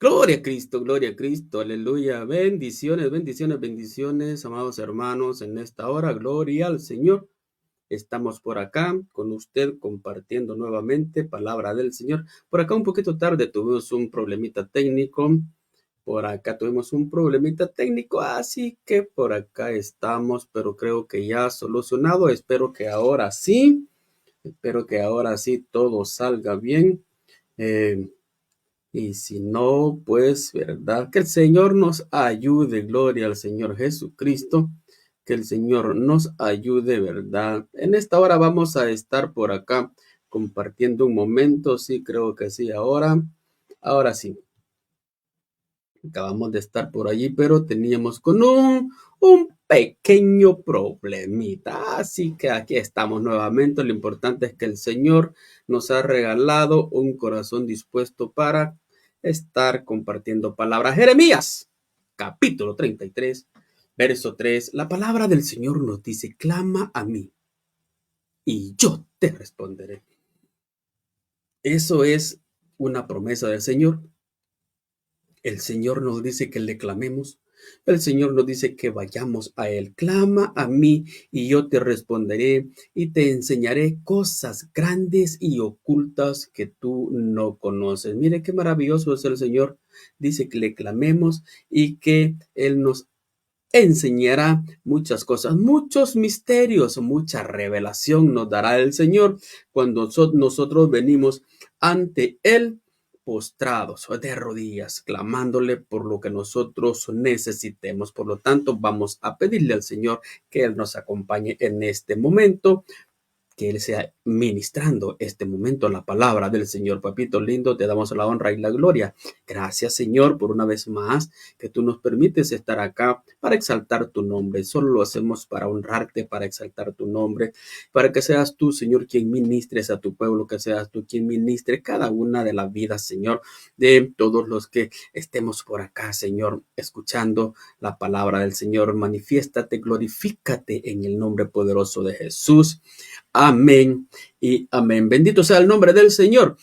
Gloria a Cristo, aleluya. Bendiciones, bendiciones, bendiciones, amados hermanos, en esta hora, gloria al Señor. Estamos por acá con usted compartiendo nuevamente palabra del Señor. Por acá un poquito tarde tuvimos un problemita técnico. Por acá tuvimos un problemita técnico, así que por acá estamos, pero creo que ya solucionado. Espero que ahora sí todo salga bien. Eh, y si no, pues, ¿verdad? Que el Señor nos ayude, gloria al Señor Jesucristo, que el Señor nos ayude, ¿verdad? En esta hora vamos a estar por acá compartiendo un momento, sí, creo que sí, ahora sí, acabamos de estar por allí, pero teníamos con un pequeño problemita, así que aquí estamos nuevamente. Lo importante es que el Señor nos ha regalado un corazón dispuesto para estar compartiendo palabras. Jeremías, capítulo 33, verso 3. La palabra del Señor nos dice: clama a mí y yo te responderé. Eso es una promesa del Señor. El Señor nos dice que le clamemos. El Señor nos dice que vayamos a Él. Clama a mí y yo te responderé y te enseñaré cosas grandes y ocultas que tú no conoces. Mire qué maravilloso es el Señor. Dice que le clamemos y que Él nos enseñará muchas cosas, muchos misterios, mucha revelación nos dará el Señor cuando nosotros venimos ante Él postrados de rodillas, clamándole por lo que nosotros necesitemos. Por lo tanto, vamos a pedirle al Señor que Él nos acompañe en este momento, que Él sea ministrando este momento la palabra del Señor. Papito lindo, te damos la honra y la gloria. Gracias, Señor, por una vez más que tú nos permites estar acá para exaltar tu nombre. Solo lo hacemos para honrarte, para exaltar tu nombre, para que seas tú, Señor, quien ministres a tu pueblo, que seas tú quien ministre cada una de las vidas, Señor, de todos los que estemos por acá, Señor, escuchando la palabra del Señor. Manifiéstate, glorifícate en el nombre poderoso de Jesús. Amén y amén. Bendito sea el nombre del Señor.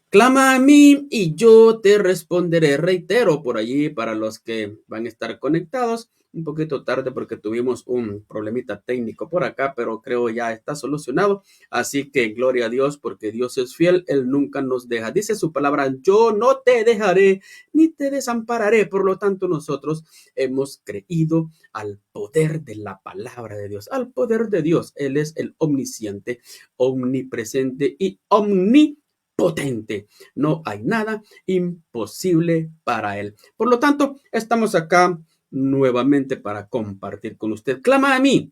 Clama a mí y yo te responderé. Reitero por allí para los que van a estar conectados un poquito tarde porque tuvimos un problemita técnico por acá, pero creo ya está solucionado. Así que gloria a Dios porque Dios es fiel, Él nunca nos deja. Dice su palabra: yo no te dejaré ni te desampararé. Por lo tanto, nosotros hemos creído al poder de la palabra de Dios, al poder de Dios. Él es el omnisciente, omnipresente y omnipotente. No hay nada imposible para Él. Por lo tanto, estamos acá nuevamente para compartir con usted. Clama a mí,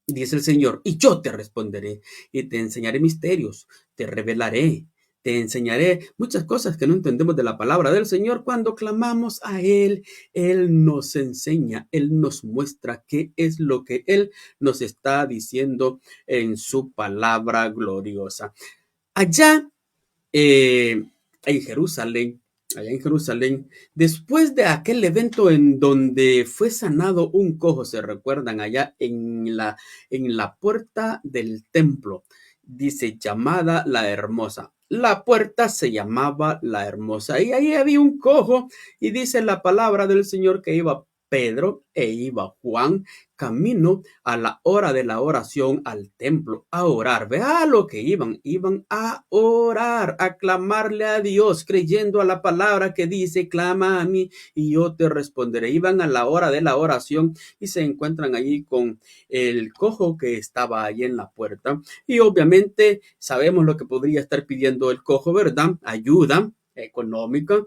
dice el Señor, y yo te responderé y te enseñaré misterios, te revelaré, te enseñaré muchas cosas que no entendemos de la palabra del Señor. Cuando clamamos a Él, Él nos enseña, Él nos muestra qué es lo que Él nos está diciendo en su palabra gloriosa. Allá en Jerusalén, allá en Jerusalén, después de aquel evento en donde fue sanado un cojo, se recuerdan, allá en la puerta del templo, dice, llamada la Hermosa. La puerta se llamaba la Hermosa y ahí había un cojo y dice la palabra del Señor que iba Pedro e iba Juan camino a la hora de la oración al templo a orar. Vea lo que iban a orar, a clamarle a Dios, creyendo a la palabra que dice, clama a mí y yo te responderé. Iban a la hora de la oración y se encuentran allí con el cojo que estaba allí en la puerta. Y obviamente sabemos lo que podría estar pidiendo el cojo, ¿verdad? Ayuda económica,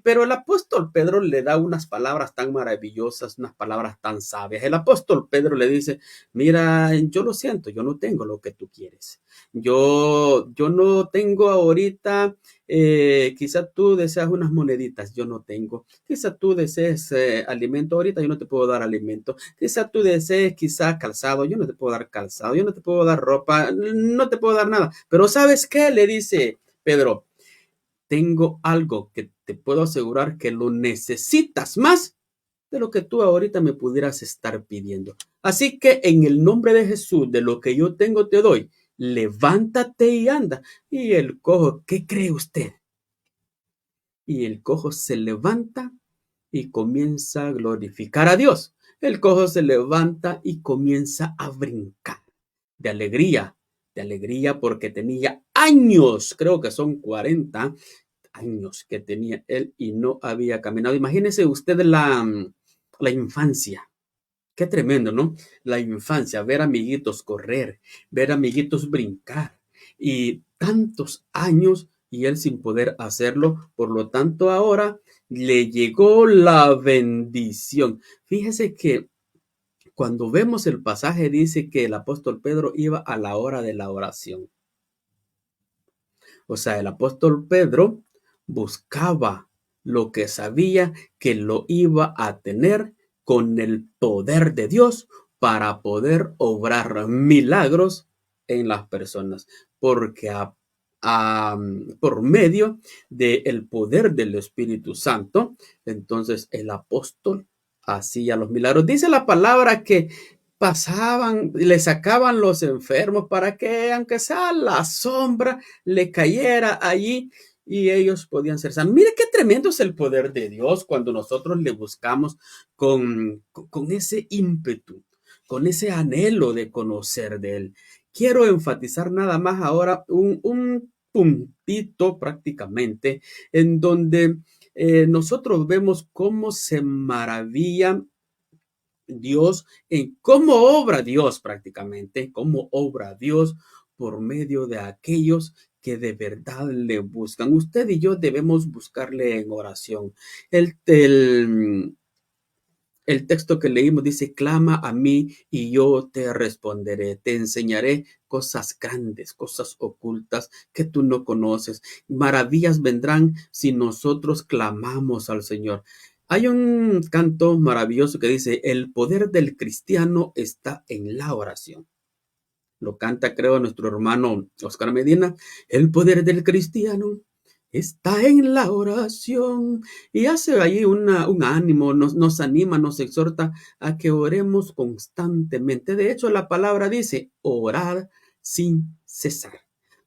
pero el apóstol Pedro le da unas palabras tan maravillosas, unas palabras tan sabias. El apóstol Pedro le dice, mira, yo lo siento, yo no tengo lo que tú quieres. Yo no tengo ahorita, quizá tú deseas unas moneditas, yo no tengo. Quizá tú desees alimento ahorita, yo no te puedo dar alimento. Quizá tú desees quizá calzado, yo no te puedo dar calzado, yo no te puedo dar ropa, no te puedo dar nada. Pero ¿sabes qué? Le dice Pedro, tengo algo que te puedo asegurar que lo necesitas más de lo que tú ahorita me pudieras estar pidiendo. Así que en el nombre de Jesús, de lo que yo tengo te doy, levántate y anda. Y el cojo, ¿qué cree usted? y el cojo se levanta y comienza a glorificar a Dios. El cojo se levanta y comienza a brincar de alegría porque tenía años, creo que son 40 años que tenía él y no había caminado. Imagínese usted la infancia. Qué tremendo, ¿no? La infancia, ver amiguitos correr, ver amiguitos brincar y tantos años y él sin poder hacerlo. Por lo tanto, ahora le llegó la bendición. Fíjese que cuando vemos el pasaje dice que el apóstol Pedro iba a la hora de la oración. O sea, el apóstol Pedro buscaba lo que sabía que lo iba a tener con el poder de Dios para poder obrar milagros en las personas, porque por medio del poder del Espíritu Santo, entonces el apóstol hacía los milagros. Dice la palabra que pasaban, le sacaban los enfermos para que, aunque sea la sombra, le cayera allí y ellos podían ser sanos. Mire qué tremendo es el poder de Dios cuando nosotros le buscamos con ese ímpetu, con ese anhelo de conocer de Él. Quiero enfatizar nada más ahora un puntito prácticamente en donde nosotros vemos cómo se maravilla Dios, en cómo obra Dios prácticamente, cómo obra Dios por medio de aquellos que de verdad le buscan. Usted y yo debemos buscarle en oración. El, el, el texto que leímos dice, clama a mí y yo te responderé, te enseñaré cosas grandes, cosas ocultas que tú no conoces. Maravillas vendrán si nosotros clamamos al Señor. Hay un canto maravilloso que dice, el poder del cristiano está en la oración. Lo canta, creo, nuestro hermano Oscar Medina. El poder del cristiano está en la oración. Y hace ahí un ánimo, nos anima, nos exhorta a que oremos constantemente. De hecho, la palabra dice, orar sin cesar.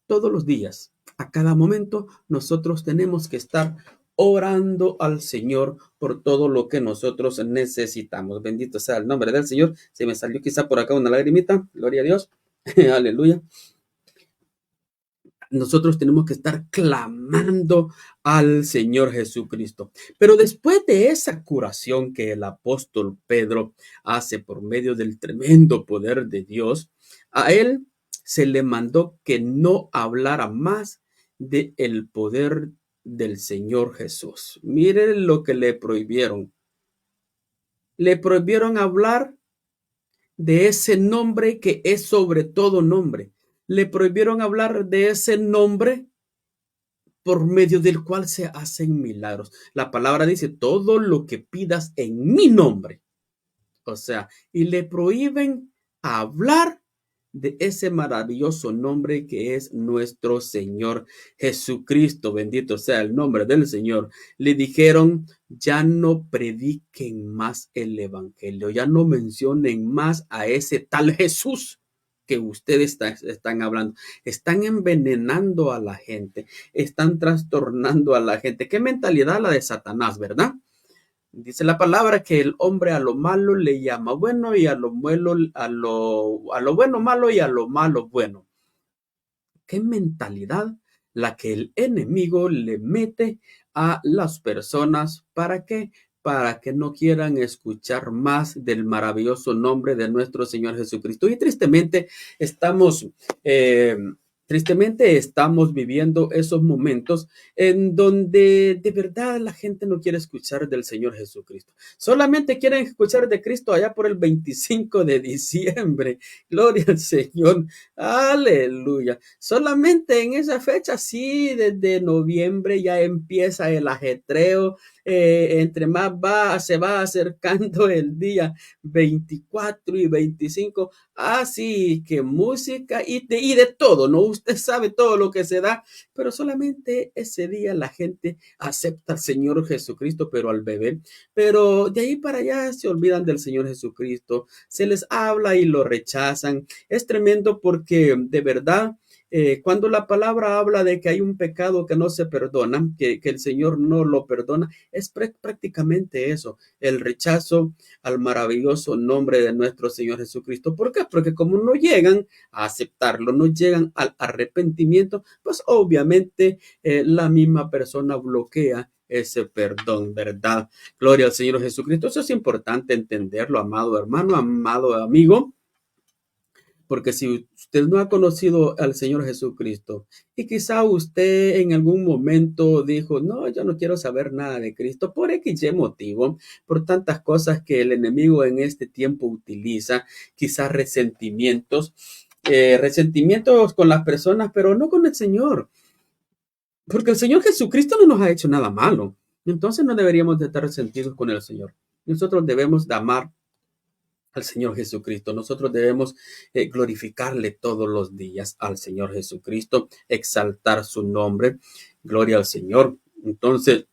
Todos los días, a cada momento, nosotros tenemos que estar orando al Señor por todo lo que nosotros necesitamos. Bendito sea el nombre del Señor. Se me salió quizá por acá una lagrimita. Gloria a Dios. Aleluya. Nosotros tenemos que estar clamando al Señor Jesucristo. Pero después de esa curación que el apóstol Pedro hace por medio del tremendo poder de Dios, a él se le mandó que no hablara más del poder del Señor Jesús. Miren lo que le prohibieron. Le prohibieron hablar de ese nombre que es sobre todo nombre. Le prohibieron hablar de ese nombre por medio del cual se hacen milagros. La palabra dice, todo lo que pidas en mi nombre. O sea, y le prohíben hablar de ese maravilloso nombre que es nuestro Señor Jesucristo. Bendito sea el nombre del Señor. Le dijeron, ya no prediquen más el evangelio, ya no mencionen más a ese tal Jesús que ustedes están hablando. Están envenenando a la gente, están trastornando a la gente. ¿Qué mentalidad la de Satanás, verdad? Dice la palabra que el hombre a lo malo le llama bueno y a lo bueno, a lo bueno malo y a lo malo bueno. ¿Qué mentalidad la que el enemigo le mete a las personas? ¿Para qué? Para que no quieran escuchar más del maravilloso nombre de nuestro Señor Jesucristo. Y eh, tristemente estamos viviendo esos momentos en donde de verdad la gente no quiere escuchar del Señor Jesucristo. Solamente quieren escuchar de Cristo allá por el 25 de diciembre. Gloria al Señor. Aleluya. Solamente en esa fecha, sí, desde noviembre ya empieza el ajetreo. Entre más se va acercando el día 24 y 25. Así que música y de todo, ¿no? Usted sabe todo lo que se da, pero solamente ese día la gente acepta al Señor Jesucristo, pero al bebé. Pero de ahí para allá se olvidan del Señor Jesucristo, se les habla y lo rechazan. Es tremendo porque de verdad Cuando la palabra habla de que hay un pecado que no se perdona, que el Señor no lo perdona, es prácticamente eso, el rechazo al maravilloso nombre de nuestro Señor Jesucristo. ¿Por qué? Porque como no llegan a aceptarlo, no llegan al arrepentimiento, pues obviamente la misma persona bloquea ese perdón, ¿verdad? Gloria al Señor Jesucristo. Eso es importante entenderlo, amado hermano, amado amigo. Porque si usted no ha conocido al Señor Jesucristo y quizá usted en algún momento dijo, no, yo no quiero saber nada de Cristo por X motivo, por tantas cosas que el enemigo en este tiempo utiliza, quizás resentimientos con las personas, pero no con el Señor, porque el Señor Jesucristo no nos ha hecho nada malo. Entonces no deberíamos de estar resentidos con el Señor. Nosotros debemos de amar al Señor Jesucristo. Nosotros debemos glorificarle todos los días al Señor Jesucristo, exaltar su nombre. Gloria al Señor. Entonces,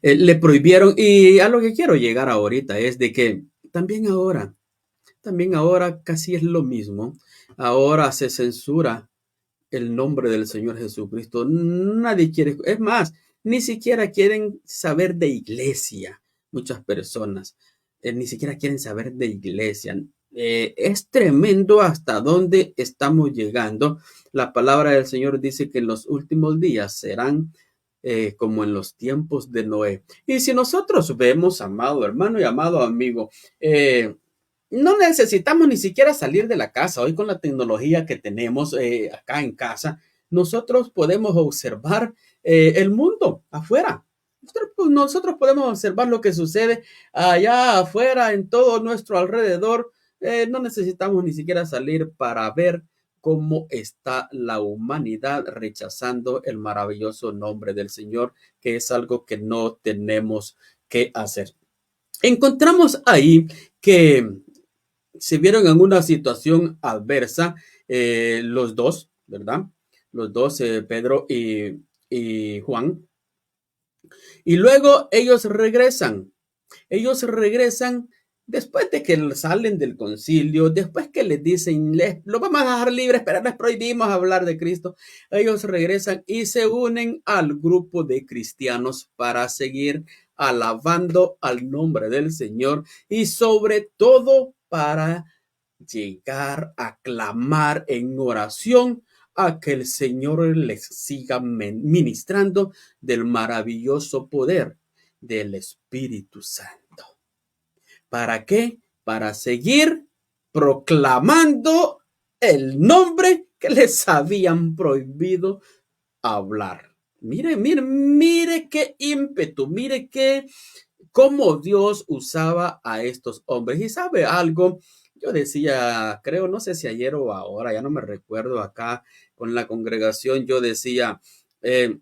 le prohibieron, y a lo que quiero llegar ahorita es de que también ahora casi es lo mismo. Ahora se censura el nombre del Señor Jesucristo. Nadie quiere, es más, ni siquiera quieren saber de iglesia. Muchas personas ni siquiera quieren saber de iglesia. Es tremendo hasta dónde estamos llegando. La palabra del Señor dice que en los últimos días serán como en los tiempos de Noé. Y si nosotros vemos, amado hermano y amado amigo, no necesitamos ni siquiera salir de la casa. Hoy con la tecnología que tenemos acá en casa, nosotros podemos observar el mundo afuera. Nosotros podemos observar lo que sucede allá afuera, en todo nuestro alrededor. No necesitamos ni siquiera salir para ver cómo está la humanidad rechazando el maravilloso nombre del Señor, que es algo que no tenemos que hacer. Encontramos ahí que se vieron en una situación adversa los dos, ¿verdad? Los dos, Pedro y Juan. Y luego ellos regresan después de que salen del concilio, después que les dicen, lo vamos a dejar libres, pero les prohibimos hablar de Cristo. Ellos regresan y se unen al grupo de cristianos para seguir alabando al nombre del Señor y sobre todo para llegar a clamar en oración a que el Señor les siga ministrando del maravilloso poder del Espíritu Santo. ¿Para qué? Para seguir proclamando el nombre que les habían prohibido hablar. Mire qué ímpetu, cómo Dios usaba a estos hombres. Y sabe algo, yo decía, creo, no sé si ayer o ahora, ya no me recuerdo, acá con la congregación, yo decía, el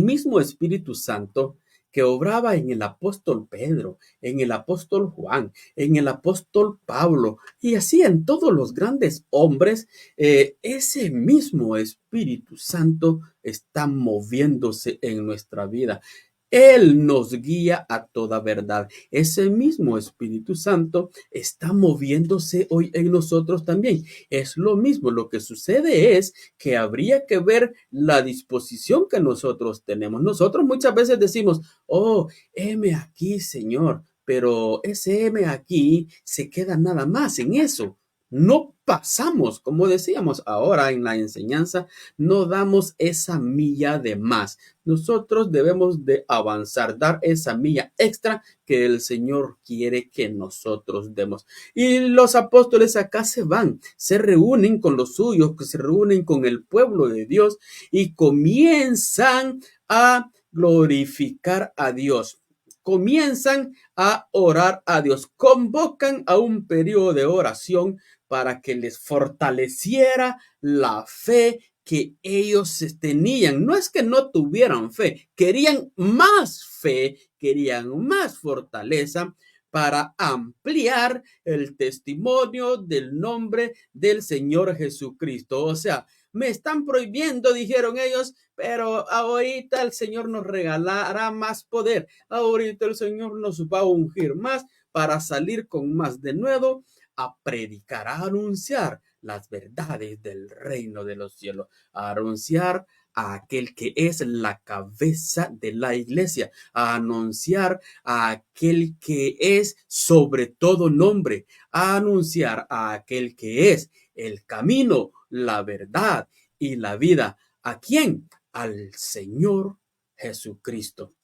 mismo Espíritu Santo que obraba en el apóstol Pedro, en el apóstol Juan, en el apóstol Pablo, y así en todos los grandes hombres, ese mismo Espíritu Santo está moviéndose en nuestra vida. Él nos guía a toda verdad. Ese mismo Espíritu Santo está moviéndose hoy en nosotros también. Es lo mismo. Lo que sucede es que habría que ver la disposición que nosotros tenemos. Nosotros muchas veces decimos, oh, heme aquí, Señor, pero ese heme aquí se queda nada más en eso. No pasamos, como decíamos ahora en la enseñanza, no damos esa milla de más. Nosotros debemos de avanzar, dar esa milla extra que el Señor quiere que nosotros demos. Y los apóstoles acá se van, se reúnen con los suyos, que se reúnen con el pueblo de Dios y comienzan a glorificar a Dios. Comienzan a orar a Dios, convocan a un periodo de oración para que les fortaleciera la fe que ellos tenían. No es que no tuvieran fe, querían más fe, querían más fortaleza para ampliar el testimonio del nombre del Señor Jesucristo. O sea, me están prohibiendo, dijeron ellos, pero ahorita el Señor nos regalará más poder. Ahorita el Señor nos va a ungir más para salir con más de nuevo a predicar, a anunciar las verdades del reino de los cielos, a anunciar a aquel que es la cabeza de la iglesia, a anunciar a aquel que es sobre todo nombre, a anunciar a aquel que es el camino, la verdad y la vida. ¿A quién? Al Señor Jesucristo.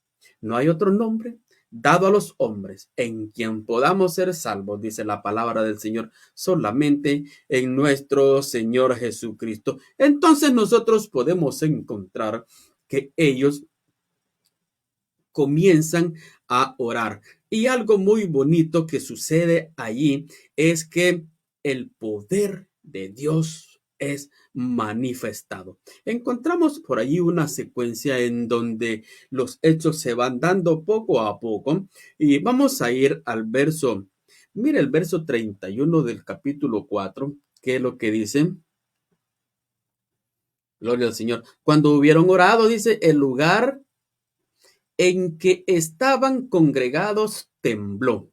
No hay otro nombre dado a los hombres en quien podamos ser salvos, dice la palabra del Señor, solamente en nuestro Señor Jesucristo. Entonces nosotros podemos encontrar que ellos comienzan a orar. Y algo muy bonito que sucede allí es que el poder de Dios es manifestado. Encontramos por allí una secuencia en donde los hechos se van dando poco a poco y vamos a ir al verso, mire el verso 31 del capítulo 4, que es lo que dice. Gloria al Señor. Cuando hubieron orado, dice, el lugar en que estaban congregados tembló.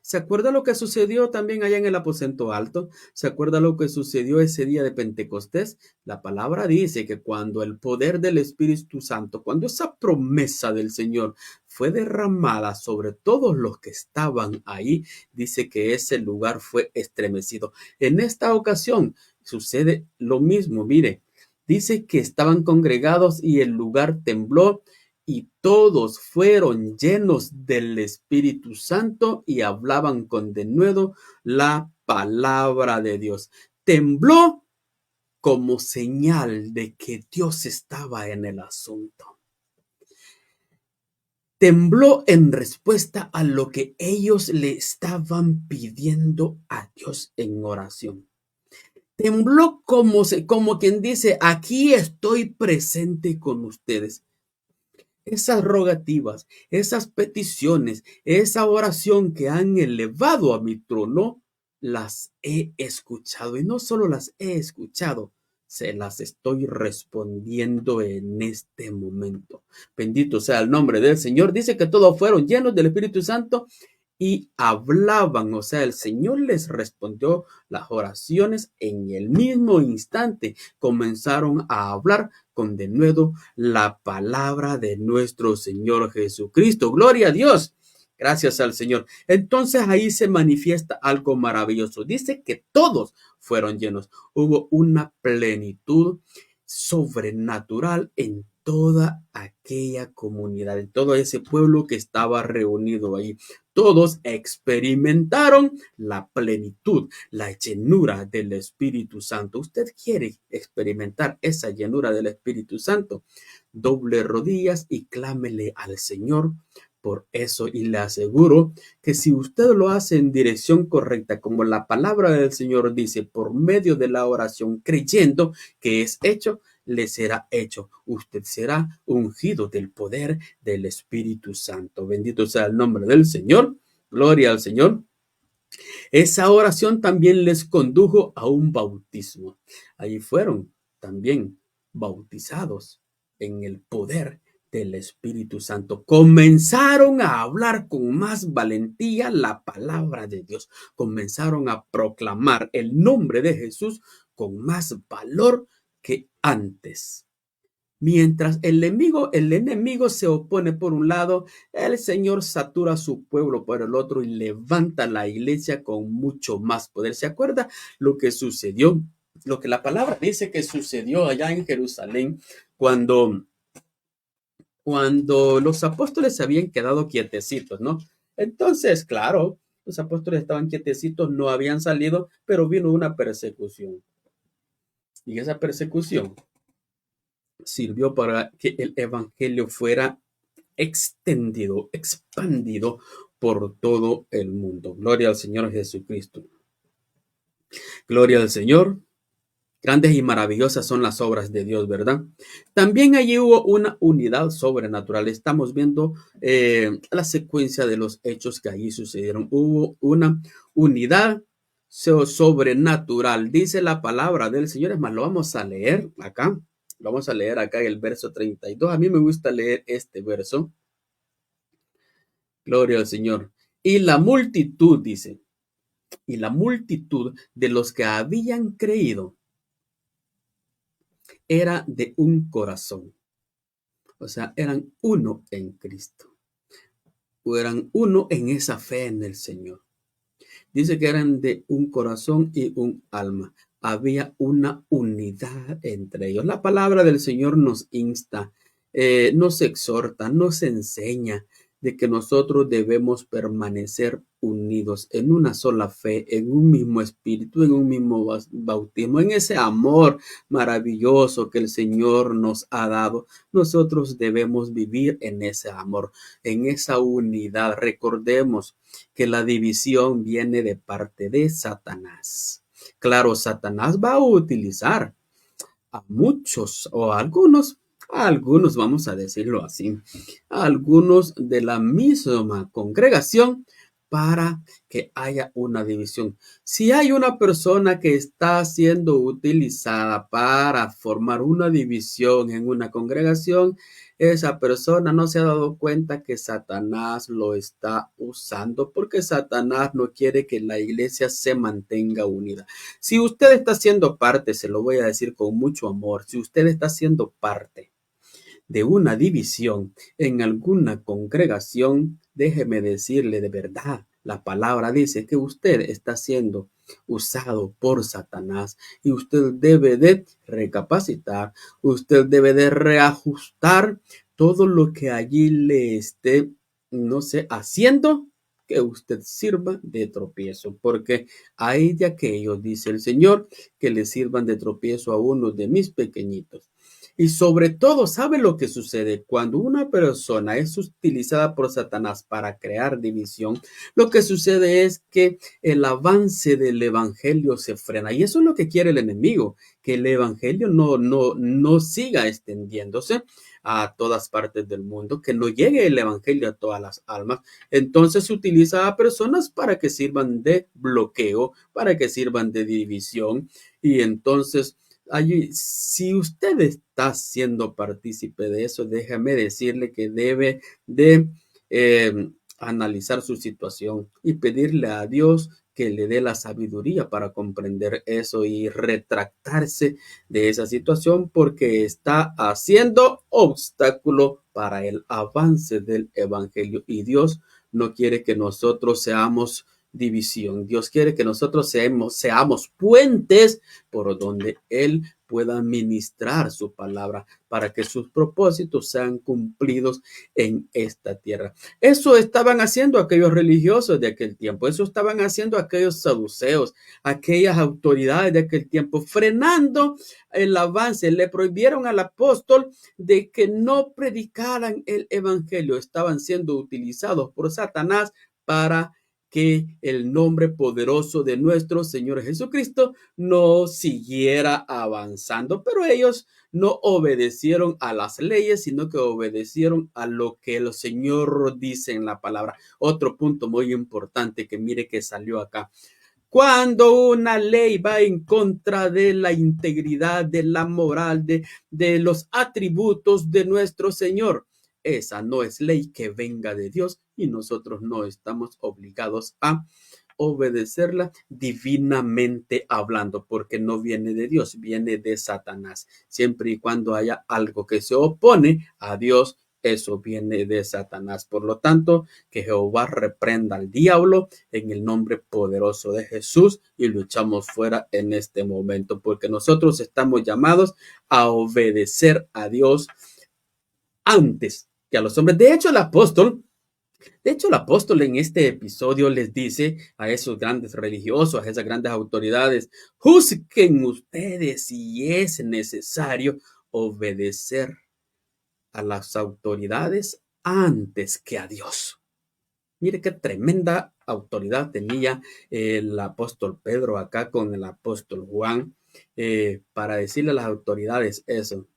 ¿Se acuerda lo que sucedió también allá en el aposento alto? ¿Se acuerda lo que sucedió ese día de Pentecostés? La palabra dice que cuando el poder del Espíritu Santo, cuando esa promesa del Señor fue derramada sobre todos los que estaban ahí, dice que ese lugar fue estremecido. En esta ocasión sucede lo mismo, mire, dice que estaban congregados y el lugar tembló y todos fueron llenos del Espíritu Santo y hablaban con denuedo la palabra de Dios. Tembló como señal de que Dios estaba en el asunto. Tembló en respuesta a lo que ellos le estaban pidiendo a Dios en oración. Tembló como quien dice, aquí estoy presente con ustedes. Esas rogativas, esas peticiones, esa oración que han elevado a mi trono, las he escuchado. Y no solo las he escuchado, se las estoy respondiendo en este momento. Bendito sea el nombre del Señor. Dice que todos fueron llenos del Espíritu Santo y hablaban, o sea, el Señor les respondió las oraciones en el mismo instante. Comenzaron a hablar con denuedo la palabra de nuestro Señor Jesucristo. Gloria a Dios. Gracias al Señor. Entonces ahí se manifiesta algo maravilloso. Dice que todos fueron llenos. Hubo una plenitud sobrenatural en toda aquella comunidad, en todo ese pueblo que estaba reunido ahí. Todos experimentaron la plenitud, la llenura del Espíritu Santo. ¿Usted quiere experimentar esa llenura del Espíritu Santo? Doble rodillas y clámele al Señor por eso, y le aseguro que si usted lo hace en dirección correcta, como la palabra del Señor dice, por medio de la oración, creyendo que es hecho, le será hecho. Usted será ungido del poder del Espíritu Santo. Bendito sea el nombre del Señor. Gloria al Señor. Esa oración también les condujo a un bautismo. Allí fueron también bautizados en el poder del Espíritu Santo. Comenzaron a hablar con más valentía la palabra de Dios. Comenzaron a proclamar el nombre de Jesús con más valor que antes. Mientras el enemigo se opone por un lado, el Señor satura a su pueblo por el otro y levanta la iglesia con mucho más poder. ¿Se acuerda lo que sucedió? Lo que la palabra dice que sucedió allá en Jerusalén cuando, cuando los apóstoles se habían quedado quietecitos, ¿no? Entonces, claro, los apóstoles estaban quietecitos, no habían salido, pero vino una persecución. Y esa persecución sirvió para que el evangelio fuera extendido, expandido por todo el mundo. Gloria al Señor Jesucristo. Gloria al Señor. Grandes y maravillosas son las obras de Dios, ¿verdad? También allí hubo una unidad sobrenatural. Estamos viendo la secuencia de los hechos que allí sucedieron. Hubo una unidad sobrenatural. Dice la palabra del Señor. Es más, lo vamos a leer acá. Lo vamos a leer acá en el verso 32. A mí me gusta leer este verso. Gloria al Señor. Y la multitud, dice, Y la multitud de los que habían creído era de un corazón. O sea, eran uno en Cristo. O eran uno en esa fe en el Señor. Dice que eran de un corazón y un alma. Había una unidad entre ellos. La palabra del Señor nos insta, nos exhorta, nos enseña de que nosotros debemos permanecer unidos en una sola fe, en un mismo espíritu, en un mismo bautismo, en ese amor maravilloso que el Señor nos ha dado. Nosotros debemos vivir en ese amor, en esa unidad. Recordemos que la división viene de parte de Satanás. Claro, Satanás va a utilizar a muchos o a algunos, vamos a decirlo así, a algunos de la misma congregación para que haya una división. Si hay una persona que está siendo utilizada para formar una división en una congregación, esa persona no se ha dado cuenta que Satanás lo está usando porque Satanás no quiere que la iglesia se mantenga unida. Si usted está siendo parte, se lo voy a decir con mucho amor, si usted está siendo parte de una división en alguna congregación, déjeme decirle de verdad, la palabra dice que usted está siendo usado por Satanás y usted debe de recapacitar, usted debe de reajustar todo lo que allí le esté, no sé, haciendo que usted sirva de tropiezo, porque hay de aquellos, dice el Señor, que le sirvan de tropiezo a uno de mis pequeñitos. Y sobre todo, ¿sabe lo que sucede? Cuando una persona es utilizada por Satanás para crear división, lo que sucede es que el avance del evangelio se frena. Y eso es lo que quiere el enemigo, que el evangelio no siga extendiéndose a todas partes del mundo, que no llegue el evangelio a todas las almas. Entonces se utiliza a personas para que sirvan de bloqueo, para que sirvan de división. Y entonces allí, si usted está siendo partícipe de eso, déjame decirle que debe de analizar su situación y pedirle a Dios que le dé la sabiduría para comprender eso y retractarse de esa situación porque está haciendo obstáculo para el avance del evangelio y Dios no quiere que nosotros seamos división. Dios quiere que nosotros seamos puentes por donde Él pueda ministrar su palabra para que sus propósitos sean cumplidos en esta tierra. Eso estaban haciendo aquellos religiosos de aquel tiempo, eso estaban haciendo aquellos saduceos, aquellas autoridades de aquel tiempo, frenando el avance. Le prohibieron al apóstol de que no predicaran el evangelio. Estaban siendo utilizados por Satanás para que el nombre poderoso de nuestro Señor Jesucristo no siguiera avanzando, pero ellos no obedecieron a las leyes, sino que obedecieron a lo que el Señor dice en la palabra. Otro punto muy importante que mire que salió acá. Cuando una ley va en contra de la integridad, de la moral, de los atributos de nuestro Señor, esa no es ley que venga de Dios y nosotros no estamos obligados a obedecerla divinamente hablando, porque no viene de Dios, viene de Satanás. Siempre y cuando haya algo que se opone a Dios, eso viene de Satanás. Por lo tanto, que Jehová reprenda al diablo en el nombre poderoso de Jesús y lo echamos fuera en este momento, porque nosotros estamos llamados a obedecer a Dios antes que a los hombres. De hecho, el apóstol en este episodio les dice a esos grandes religiosos, a esas grandes autoridades, juzguen ustedes si es necesario obedecer a las autoridades antes que a Dios. Mire qué tremenda autoridad tenía el apóstol Pedro acá con el apóstol Juan para decirle a las autoridades eso.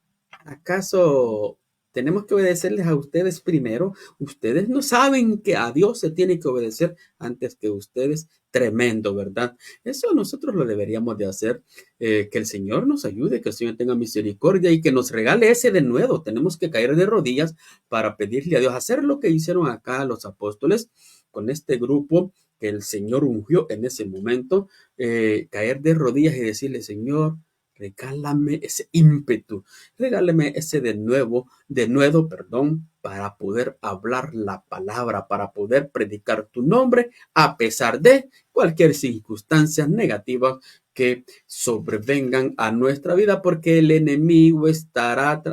¿Acaso tenemos que obedecerles a ustedes primero? Ustedes no saben que a Dios se tiene que obedecer antes que ustedes. Tremendo, ¿verdad? Eso nosotros lo deberíamos de hacer. Que el Señor nos ayude, que el Señor tenga misericordia y que nos regale ese de nuevo. Tenemos que caer de rodillas para pedirle a Dios hacer lo que hicieron acá los apóstoles con este grupo que el Señor ungió en ese momento, caer de rodillas y decirle, Señor, regálame ese ímpetu, regálame ese denuedo, perdón, para poder hablar la palabra, para poder predicar tu nombre, a pesar de cualquier circunstancia negativa que sobrevengan a nuestra vida, porque el enemigo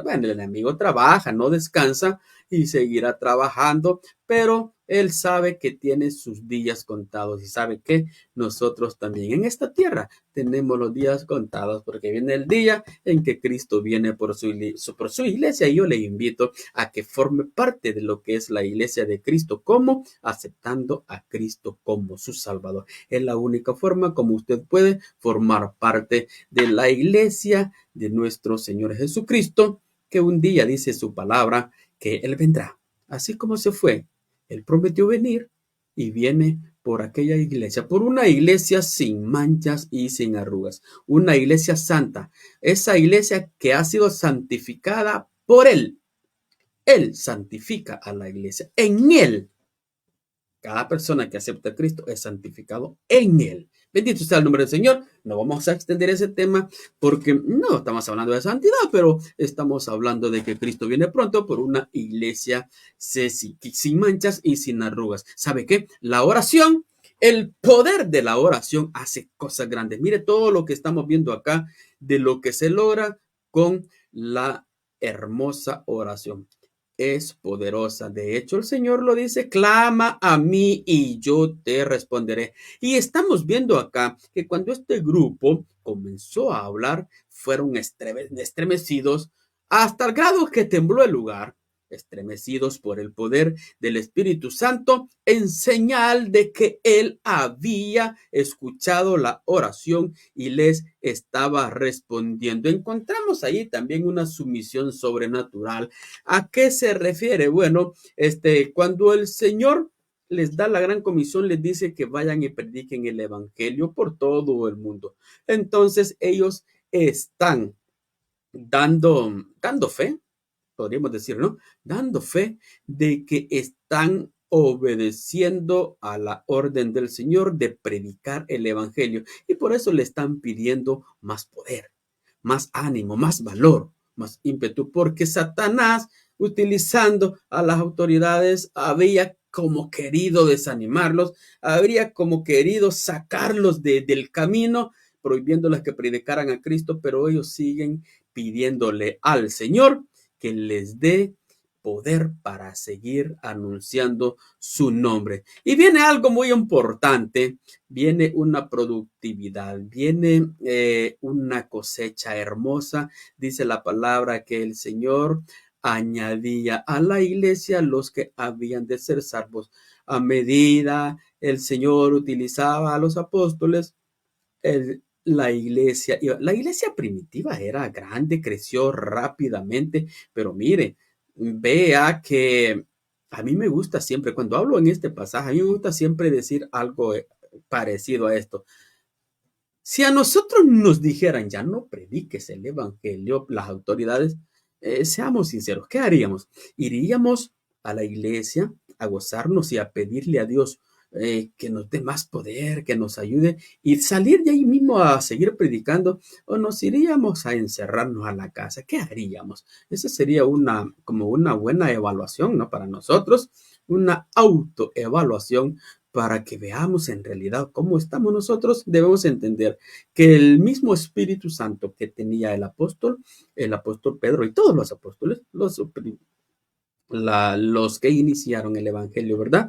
bueno, el enemigo trabaja, no descansa y seguirá trabajando, pero él sabe que tiene sus días contados y sabe que nosotros también en esta tierra tenemos los días contados, porque viene el día en que Cristo viene por su iglesia, y yo le invito a que forme parte de lo que es la iglesia de Cristo, como aceptando a Cristo como su Salvador. Es la única forma como usted puede formar parte de la iglesia de nuestro Señor Jesucristo, que un día dice su palabra que Él vendrá. Así como se fue, Él prometió venir y viene por aquella iglesia, por una iglesia sin manchas y sin arrugas, una iglesia santa, esa iglesia que ha sido santificada por Él. Él santifica a la iglesia. En Él, cada persona que acepta a Cristo es santificado en Él. Bendito sea el nombre del Señor. No vamos a extender ese tema porque no estamos hablando de santidad, pero estamos hablando de que Cristo viene pronto por una iglesia sin manchas y sin arrugas. ¿Sabe qué? La oración, el poder de la oración hace cosas grandes. Mire todo lo que estamos viendo acá de lo que se logra con la hermosa oración. Es poderosa. De hecho, el Señor lo dice, clama a mí y yo te responderé. Y estamos viendo acá que cuando este grupo comenzó a hablar, fueron estremecidos hasta el grado que tembló el lugar, estremecidos por el poder del Espíritu Santo, en señal de que Él había escuchado la oración y les estaba respondiendo. Encontramos ahí también una sumisión sobrenatural. ¿A qué se refiere? Bueno, cuando el Señor les da la gran comisión, les dice que vayan y prediquen el evangelio por todo el mundo. Entonces ellos están dando fe, podríamos decir, ¿no? Dando fe de que están obedeciendo a la orden del Señor de predicar el evangelio, y por eso le están pidiendo más poder, más ánimo, más valor, más ímpetu, porque Satanás, utilizando a las autoridades, había como querido desanimarlos, habría como querido sacarlos del camino, prohibiéndoles que predicaran a Cristo, pero ellos siguen pidiéndole al Señor que les dé poder para seguir anunciando su nombre. Y viene algo muy importante, viene una productividad, viene una cosecha hermosa. Dice la palabra que el Señor añadía a la iglesia los que habían de ser salvos. A medida el Señor utilizaba a los apóstoles, la iglesia primitiva era grande, creció rápidamente, pero mire, vea que a mí me gusta siempre, cuando hablo en este pasaje, a mí me gusta siempre decir algo parecido a esto. Si a nosotros nos dijeran, ya no prediques el evangelio, las autoridades, seamos sinceros, ¿qué haríamos? Iríamos a la iglesia a gozarnos y a pedirle a Dios que nos dé más poder, que nos ayude, y salir de ahí mismo a seguir predicando, o nos iríamos a encerrarnos a la casa. ¿Qué haríamos? Esa sería como una buena evaluación, ¿no? Para nosotros, una autoevaluación, para que veamos en realidad cómo estamos nosotros. Debemos entender que el mismo Espíritu Santo que tenía el apóstol Pedro y todos los apóstoles, los que iniciaron el evangelio, ¿verdad?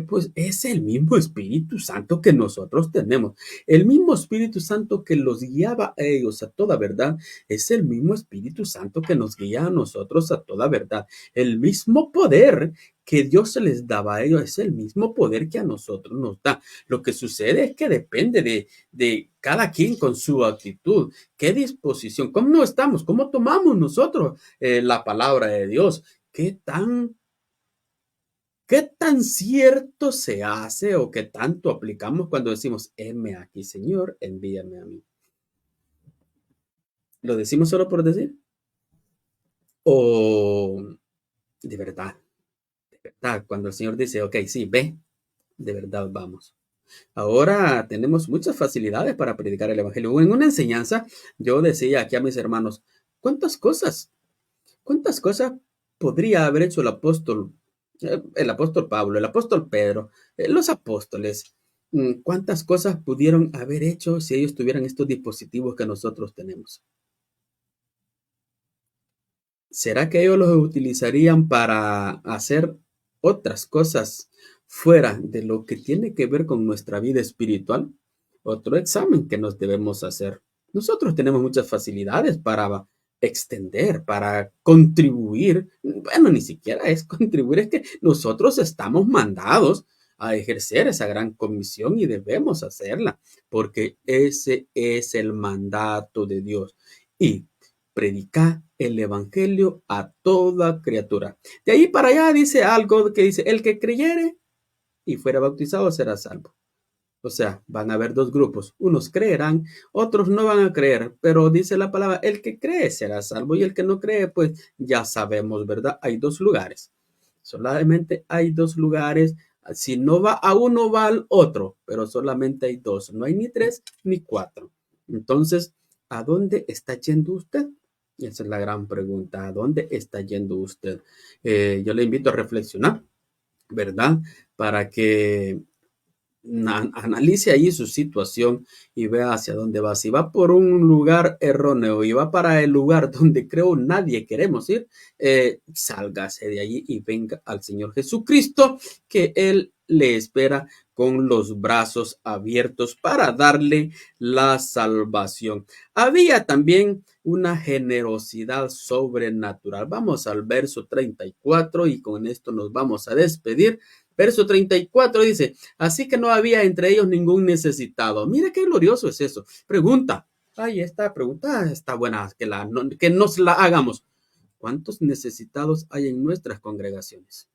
Pues es el mismo Espíritu Santo que nosotros tenemos. El mismo Espíritu Santo que los guiaba a ellos a toda verdad, es el mismo Espíritu Santo que nos guía a nosotros a toda verdad. El mismo poder que Dios se les daba a ellos es el mismo poder que a nosotros nos da. Lo que sucede es que depende de cada quien con su actitud, qué disposición, cómo no estamos, cómo tomamos nosotros la palabra de Dios. ¿Qué tan cierto se hace o qué tanto aplicamos cuando decimos, heme aquí, Señor, envíame a mí? ¿Lo decimos solo por decir? ¿O de verdad? De verdad, cuando el Señor dice, ok, sí, ve, de verdad vamos. Ahora tenemos muchas facilidades para predicar el evangelio. En una enseñanza, yo decía aquí a mis hermanos, ¿cuántas cosas? ¿Cuántas cosas podría haber hecho el apóstol Pablo, el apóstol Pedro, los apóstoles? ¿Cuántas cosas pudieron haber hecho si ellos tuvieran estos dispositivos que nosotros tenemos? ¿Será que ellos los utilizarían para hacer otras cosas fuera de lo que tiene que ver con nuestra vida espiritual? Otro examen que nos debemos hacer. Nosotros tenemos muchas facilidades para extender, para contribuir. Bueno, ni siquiera es contribuir, es que nosotros estamos mandados a ejercer esa gran comisión y debemos hacerla, porque ese es el mandato de Dios. Y predicar el evangelio a toda criatura. De ahí para allá dice algo que dice, el que creyere y fuera bautizado será salvo. O sea, van a haber dos grupos. Unos creerán, otros no van a creer. Pero dice la palabra, el que cree será salvo y el que no cree, pues ya sabemos, ¿verdad? Hay dos lugares. Solamente hay dos lugares. Si no va a uno, va al otro. Pero solamente hay dos. No hay ni tres ni cuatro. Entonces, ¿a dónde está yendo usted? Esa es la gran pregunta. ¿A dónde está yendo usted? Yo le invito a reflexionar, ¿verdad? Para que analice ahí su situación y vea hacia dónde va. Si va por un lugar erróneo y va para el lugar donde creo nadie queremos ir, sálgase de allí y venga al Señor Jesucristo, que Él le espera con los brazos abiertos para darle la salvación. Había también una generosidad sobrenatural. Vamos al verso 34 y con esto nos vamos a despedir. Verso 34 dice, así que no había entre ellos ningún necesitado. Mira qué glorioso es eso. Pregunta. Ay, esta pregunta está buena, que nos la hagamos. ¿Cuántos necesitados hay en nuestras congregaciones?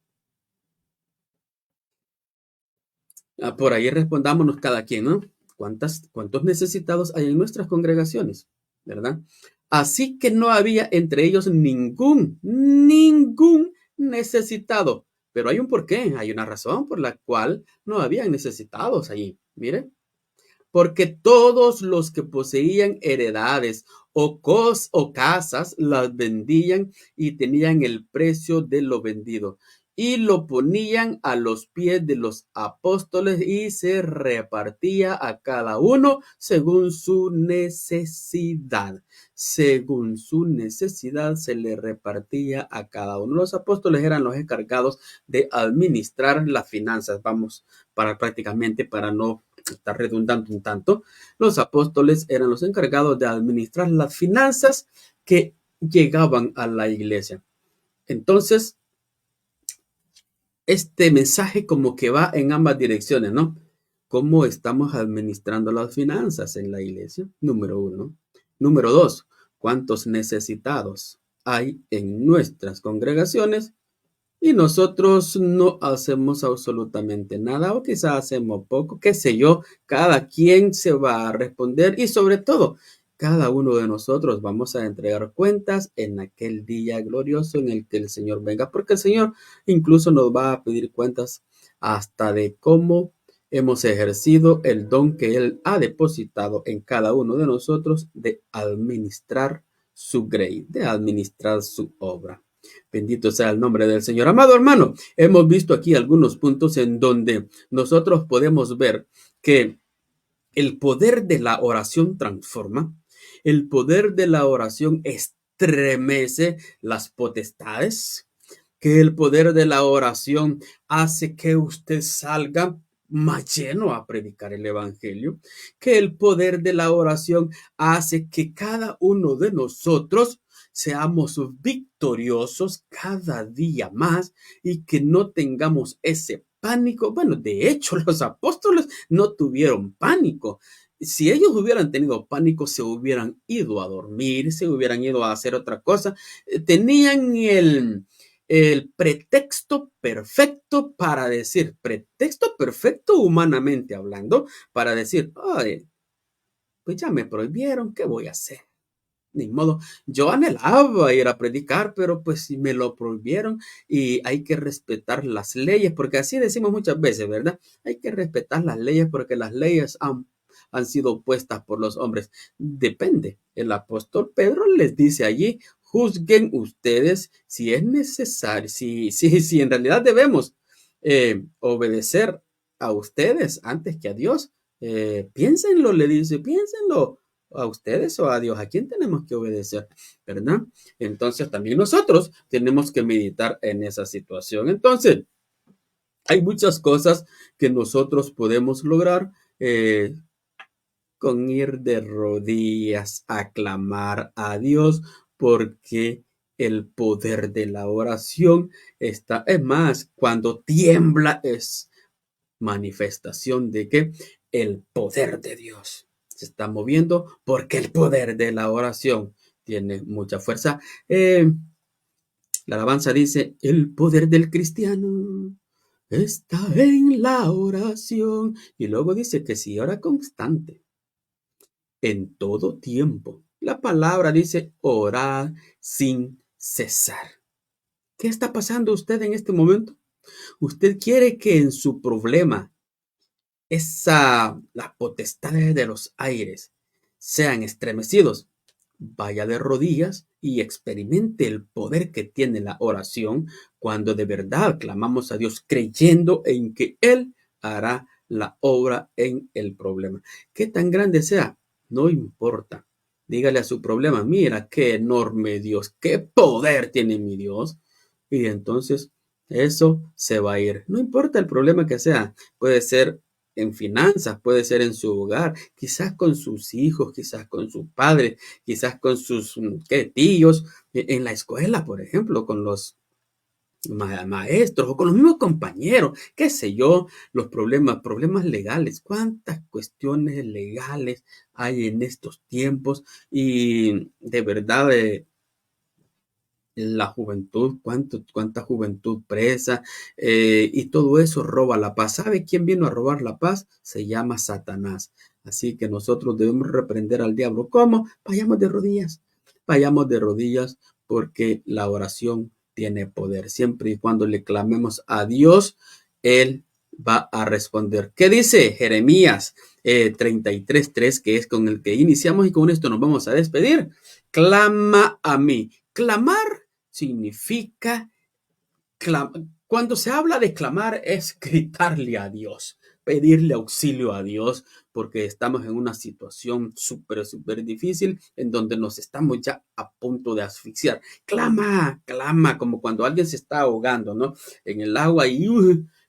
Por ahí respondámonos cada quien, ¿no? ¿Cuántos necesitados hay en nuestras congregaciones? ¿Verdad? Así que no había entre ellos ningún necesitado. Pero hay un porqué, hay una razón por la cual no habían necesitados allí. Mire, porque todos los que poseían heredades o casas las vendían y tenían el precio de lo vendido y lo ponían a los pies de los apóstoles y se repartía a cada uno según su necesidad. Según su necesidad se le repartía a cada uno. Los apóstoles eran los encargados de administrar las finanzas. Vamos, para no está redundando un tanto, los apóstoles eran los encargados de administrar las finanzas que llegaban a la iglesia. Entonces, este mensaje como que va en ambas direcciones, ¿no? ¿Cómo estamos administrando las finanzas en la iglesia? Número uno. Número dos, ¿cuántos necesitados hay en nuestras congregaciones? Y nosotros no hacemos absolutamente nada o quizás hacemos poco, qué sé yo, cada quien se va a responder y sobre todo, cada uno de nosotros vamos a entregar cuentas en aquel día glorioso en el que el Señor venga, porque el Señor incluso nos va a pedir cuentas hasta de cómo hemos ejercido el don que Él ha depositado en cada uno de nosotros de administrar su grey, de administrar su obra. Bendito sea el nombre del Señor. Amado hermano, hemos visto aquí algunos puntos en donde nosotros podemos ver que el poder de la oración transforma, el poder de la oración estremece las potestades, que el poder de la oración hace que usted salga más lleno a predicar el evangelio, que el poder de la oración hace que cada uno de nosotros seamos victoriosos cada día más y que no tengamos ese pánico. Bueno, de hecho, los apóstoles no tuvieron pánico. Si ellos hubieran tenido pánico, se hubieran ido a dormir, se hubieran ido a hacer otra cosa. Tenían el pretexto perfecto para decir, pretexto perfecto humanamente hablando, para decir, ay, pues ya me prohibieron, ¿qué voy a hacer? ni modo. Yo anhelaba ir a predicar, pero pues si me lo prohibieron y hay que respetar las leyes, porque así decimos muchas veces, ¿verdad? Hay que respetar las leyes porque las leyes han sido puestas por los hombres. Depende. El apóstol Pedro les dice allí, juzguen ustedes si es necesario, si en realidad debemos obedecer a ustedes antes que a Dios. Piénsenlo, le dice, piénsenlo a ustedes o a Dios, a quién tenemos que obedecer, ¿verdad? Entonces también nosotros tenemos que meditar en esa situación. Entonces, hay muchas cosas que nosotros podemos lograr con ir de rodillas a clamar a Dios, porque el poder de la oración está, es más, cuando tiembla es manifestación de que el poder de Dios se está moviendo, porque el poder de la oración tiene mucha fuerza. La alabanza dice, el poder del cristiano está en la oración. Y luego dice que si ora constante, en todo tiempo. La palabra dice orar sin cesar. ¿Qué está pasando usted en este momento? Usted quiere que en su problema las potestades de los aires sean estremecidos. Vaya de rodillas y experimente el poder que tiene la oración cuando de verdad clamamos a Dios creyendo en que Él hará la obra en el problema. ¿Qué tan grande sea? No importa. Dígale a su problema, mira qué enorme Dios, qué poder tiene mi Dios. Y entonces eso se va a ir. No importa el problema que sea. Puede ser en finanzas, puede ser en su hogar, quizás con sus hijos, quizás con su padre, quizás con sus tíos, en la escuela, por ejemplo, con los maestros o con los mismos compañeros, qué sé yo, los problemas legales, cuántas cuestiones legales hay en estos tiempos y de verdad la juventud, cuánta juventud presa, y todo eso roba la paz. ¿Sabe quién vino a robar la paz? Se llama Satanás. Así que nosotros debemos reprender al diablo. ¿Cómo? Vayamos de rodillas porque la oración tiene poder. Siempre y cuando le clamemos a Dios, Él va a responder. ¿Qué dice Jeremías 33:3, que es con el que iniciamos y con esto nos vamos a despedir? Clama a mí. Clamar significa, cuando se habla de clamar es gritarle a Dios, pedirle auxilio a Dios, porque estamos en una situación súper difícil en donde nos estamos ya a punto de asfixiar. Clama, clama, como cuando alguien se está ahogando, ¿no? En el agua y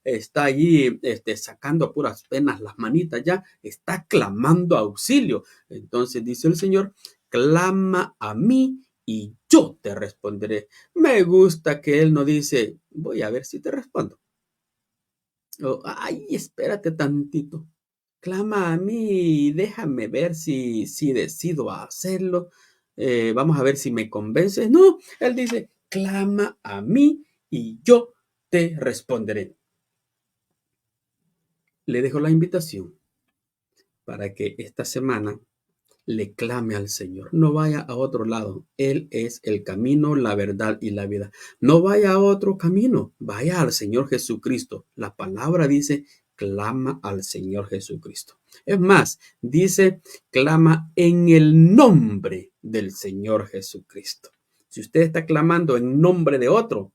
está allí sacando a puras penas las manitas, ya está clamando auxilio. Entonces dice el Señor, clama a mí y yo te responderé. Me gusta que él no dice, voy a ver si te respondo. O, ay, espérate tantito. Clama a mí y déjame ver si decido hacerlo. Vamos a ver si me convences. No, él dice, clama a mí y yo te responderé. Le dejo la invitación para que esta semana le clame al Señor. No vaya a otro lado. Él es el camino, la verdad y la vida. No vaya a otro camino. Vaya al Señor Jesucristo. La palabra dice, clama al Señor Jesucristo. Es más, dice, clama en el nombre del Señor Jesucristo. Si usted está clamando en nombre de otro,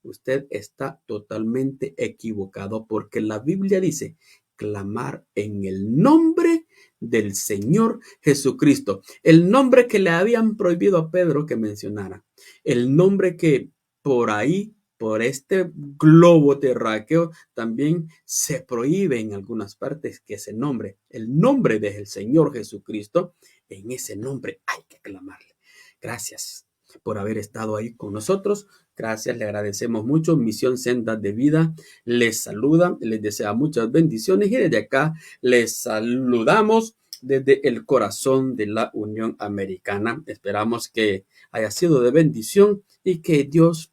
usted está totalmente equivocado porque la Biblia dice clamar en el nombre del Señor Jesucristo. El nombre que le habían prohibido a Pedro que mencionara. El nombre que por ahí, por este globo terráqueo, también se prohíbe en algunas partes que ese nombre, el nombre del Señor Jesucristo, en ese nombre hay que clamarle. Gracias por haber estado ahí con nosotros. Gracias, le agradecemos mucho. Misión Sendas de Vida les saluda, les desea muchas bendiciones y desde acá les saludamos desde el corazón de la Unión Americana. Esperamos que haya sido de bendición y que Dios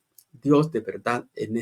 de verdad en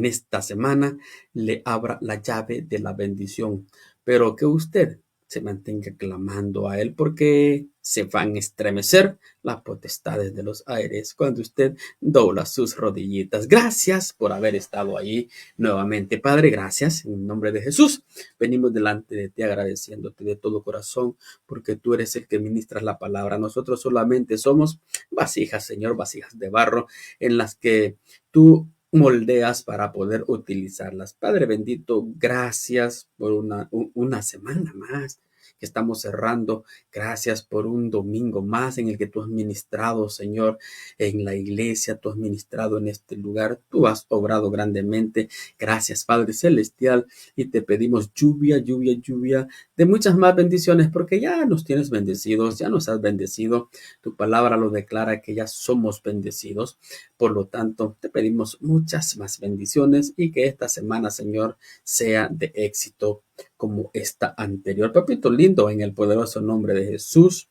esta semana le abra la llave de la bendición, pero que usted se mantenga clamando a Él, porque se van a estremecer las potestades de los aires cuando usted dobla sus rodillitas. Gracias por haber estado ahí nuevamente, Padre. Gracias en el nombre de Jesús. Venimos delante de ti agradeciéndote de todo corazón, porque tú eres el que ministras la palabra. Nosotros solamente somos vasijas, Señor, vasijas de barro en las que tú moldeas para poder utilizarlas. Padre bendito, gracias por una semana más que estamos cerrando. Gracias por un domingo más en el que tú has ministrado, Señor, en la iglesia, tú has ministrado en este lugar, tú has obrado grandemente. Gracias, Padre Celestial, y te pedimos lluvia, lluvia, lluvia de muchas más bendiciones, porque ya nos tienes bendecidos, ya nos has bendecido. Tu palabra lo declara que ya somos bendecidos. Por lo tanto, te pedimos muchas más bendiciones y que esta semana, Señor, sea de éxito como esta anterior. Papito lindo, en el poderoso nombre de Jesús,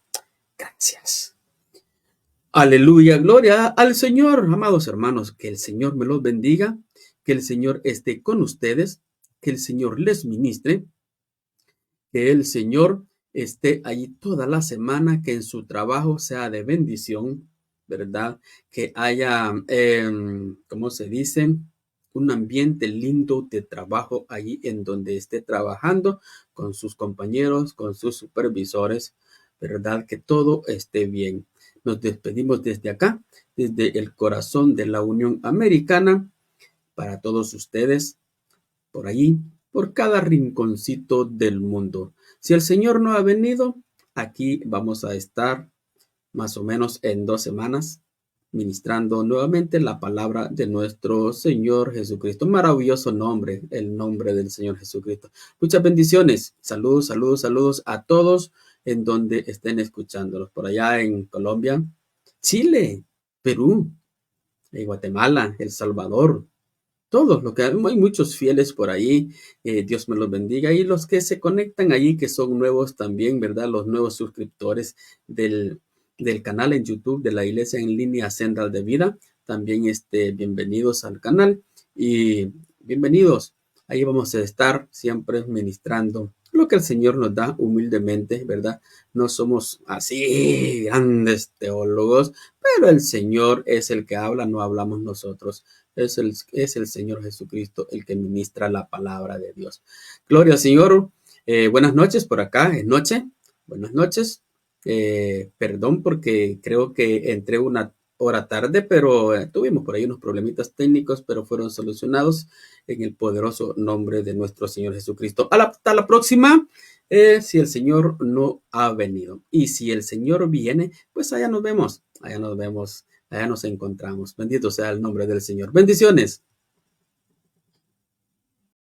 gracias. Aleluya, gloria al Señor. Amados hermanos, que el Señor me los bendiga, que el Señor esté con ustedes, que el Señor les ministre, que el Señor esté allí toda la semana, que en su trabajo sea de bendición, ¿verdad? Que haya, ¿cómo se dice? Un ambiente lindo de trabajo allí en donde esté trabajando con sus compañeros, con sus supervisores, ¿verdad? Que todo esté bien. Nos despedimos desde acá, desde el corazón de la Unión Americana, para todos ustedes, por allí, por cada rinconcito del mundo. Si el Señor no ha venido, aquí vamos a estar más o menos en 2 semanas, ministrando nuevamente la palabra de nuestro Señor Jesucristo. Maravilloso nombre, el nombre del Señor Jesucristo. Muchas bendiciones. Saludos, saludos, saludos a todos en donde estén escuchándolos. Por allá en Colombia, Chile, Perú, Guatemala, El Salvador. Todos, lo que hay muchos fieles por ahí, Dios me los bendiga. Y los que se conectan allí, que son nuevos también, ¿verdad? Los nuevos suscriptores del canal en YouTube de la Iglesia en Línea Senda de Vida, también bienvenidos al canal y bienvenidos. Ahí vamos a estar siempre ministrando lo que el Señor nos da humildemente, ¿verdad? No somos así grandes teólogos, pero el Señor es el que habla, no hablamos nosotros. Es el Señor Jesucristo el que ministra la palabra de Dios. Gloria al Señor. Buenas noches por acá, es noche. Buenas noches. Perdón porque creo que entré una hora tarde, pero tuvimos por ahí unos problemitas técnicos, pero fueron solucionados en el poderoso nombre de nuestro Señor Jesucristo. Hasta la próxima. Si el Señor no ha venido. Y si el Señor viene, pues allá nos vemos. Allá nos vemos. Allá nos encontramos. Bendito sea el nombre del Señor. Bendiciones.